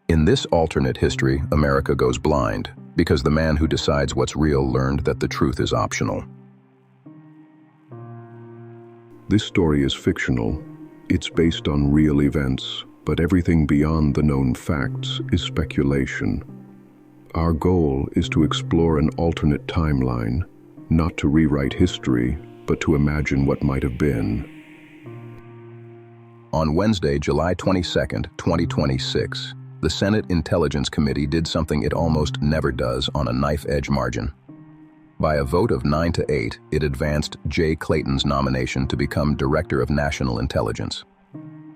In this alternate history, America goes blind because the man who decides what's real learned that the truth is optional. This story is fictional. It's based on real events, but everything beyond the known facts is speculation. Our goal is to explore an alternate timeline, not to rewrite history, but to imagine what might have been. On Wednesday, July 22, 2026, the Senate Intelligence Committee did something it almost never does on a knife-edge margin. By a vote of 9-8, it advanced Jay Clayton's nomination to become Director of National Intelligence.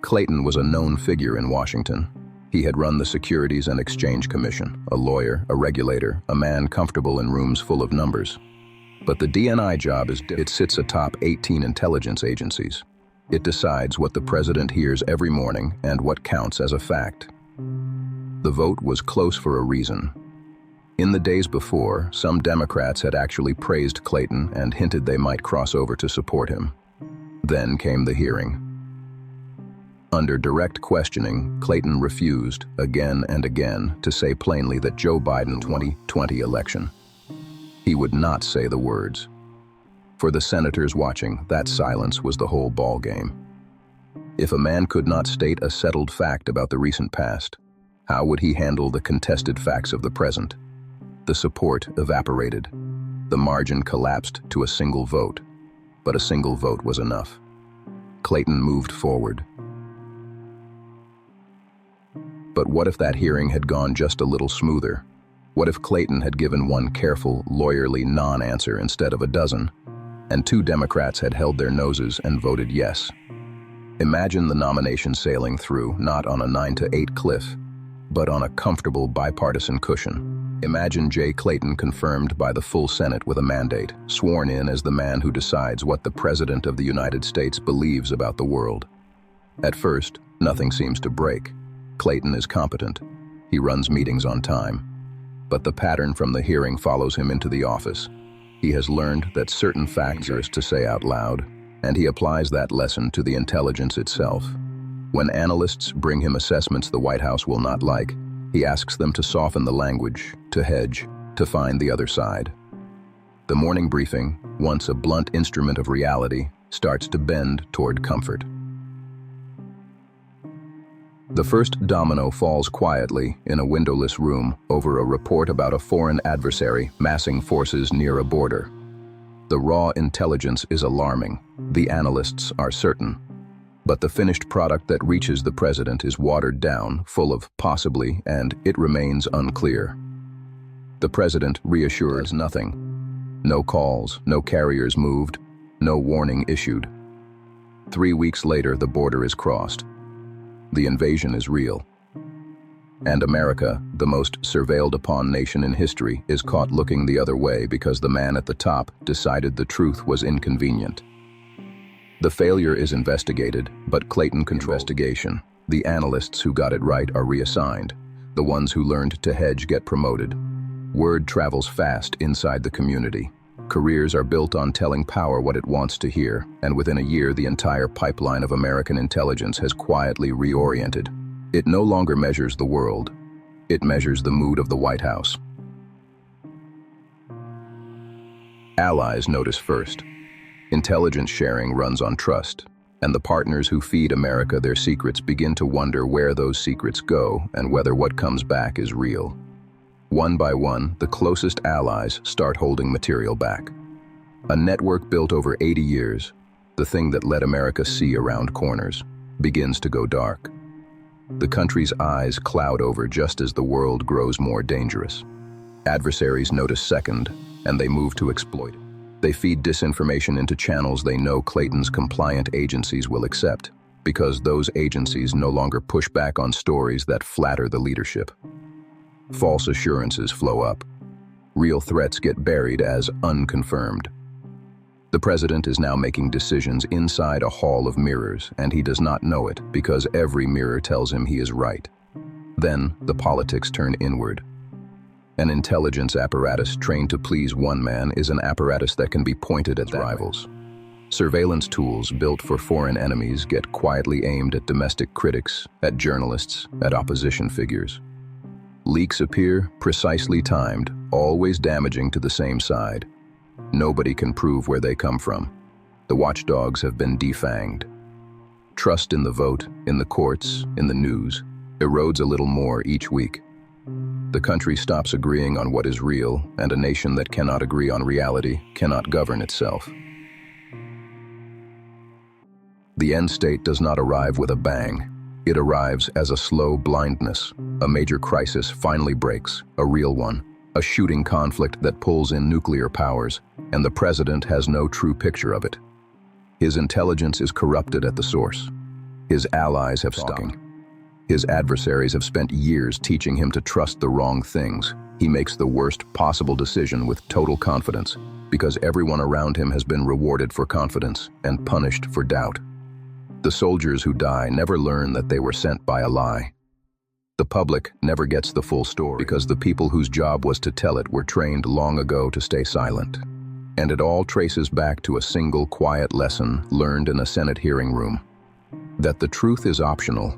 Clayton was a known figure in Washington. He had run the Securities and Exchange Commission, a lawyer, a regulator, a man comfortable in rooms full of numbers. But the DNI job is different. It sits atop 18 intelligence agencies. It decides what the president hears every morning and what counts as a fact. The vote was close for a reason. In the days before, some Democrats had actually praised Clayton and hinted they might cross over to support him. Then came the hearing. Under direct questioning, Clayton refused, again and again, to say plainly that Joe Biden 2020 election. He would not say the words. For the senators watching, that silence was the whole ballgame. If a man could not state a settled fact about the recent past, how would he handle the contested facts of the present? The support evaporated. The margin collapsed to a single vote, but a single vote was enough. Clayton moved forward. But what if that hearing had gone just a little smoother? What if Clayton had given one careful, lawyerly non-answer instead of a dozen, and 2 Democrats had held their noses and voted yes? Imagine the nomination sailing through, not on a 9-8 cliff, but on a comfortable bipartisan cushion. Imagine Jay Clayton confirmed by the full Senate with a mandate, sworn in as the man who decides what the President of the United States believes about the world. At first, nothing seems to break. Clayton is competent. He runs meetings on time. But the pattern from the hearing follows him into the office. He has learned that certain facts are to say out loud, and he applies that lesson to the intelligence itself. When analysts bring him assessments the White House will not like, he asks them to soften the language, to hedge, to find the other side. The morning briefing, once a blunt instrument of reality, starts to bend toward comfort. The first domino falls quietly in a windowless room over a report about a foreign adversary massing forces near a border. The raw intelligence is alarming. The analysts are certain. But the finished product that reaches the president is watered down, full of possibly, and it remains unclear. The president reassures nothing. No calls, no carriers moved, no warning issued. 3 weeks later, the border is crossed. The invasion is real. And America, the most surveilled upon nation in history, is caught looking the other way because the man at the top decided the truth was inconvenient. The failure is investigated, but Clayton controls investigation. The analysts who got it right are reassigned. The ones who learned to hedge get promoted. Word travels fast inside the community. Careers are built on telling power what it wants to hear, and within a year the entire pipeline of American intelligence has quietly reoriented. It no longer measures the world. It measures the mood of the White House. Allies notice first. Intelligence sharing runs on trust, and the partners who feed America their secrets begin to wonder where those secrets go and whether what comes back is real. One by one, the closest allies start holding material back. A network built over 80 years, the thing that let America see around corners, begins to go dark. The country's eyes cloud over just as the world grows more dangerous. Adversaries notice second, and they move to exploit it. They feed disinformation into channels they know Clayton's compliant agencies will accept, because those agencies no longer push back on stories that flatter the leadership. False assurances flow up. Real threats get buried as unconfirmed. The president is now making decisions inside a hall of mirrors, and he does not know it because every mirror tells him he is right. Then the politics turn inward. An intelligence apparatus trained to please one man is an apparatus that can be pointed at rivals. Surveillance tools built for foreign enemies get quietly aimed at domestic critics, at journalists, at opposition figures. Leaks appear precisely timed, always damaging to the same side. Nobody can prove where they come from. The watchdogs have been defanged. Trust in the vote, in the courts, in the news, erodes a little more each week. The country stops agreeing on what is real, and a nation that cannot agree on reality cannot govern itself. The end state does not arrive with a bang. It arrives as a slow blindness. A major crisis finally breaks, a real one, a shooting conflict that pulls in nuclear powers, and the president has no true picture of it. His intelligence is corrupted at the source. His allies have stopped. His adversaries have spent years teaching him to trust the wrong things. He makes the worst possible decision with total confidence, because everyone around him has been rewarded for confidence and punished for doubt. The soldiers who die never learn that they were sent by a lie. The public never gets the full story because the people whose job was to tell it were trained long ago to stay silent. And it all traces back to a single quiet lesson learned in a Senate hearing room: that the truth is optional,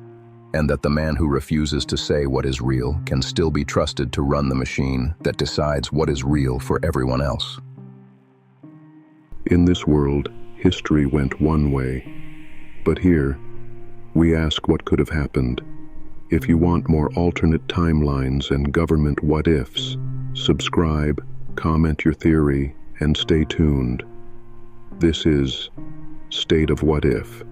and that the man who refuses to say what is real can still be trusted to run the machine that decides what is real for everyone else. In this world, history went one way. But here, we ask what could have happened. If you want more alternate timelines and government what-ifs, subscribe, comment your theory, and stay tuned. This is State of What If.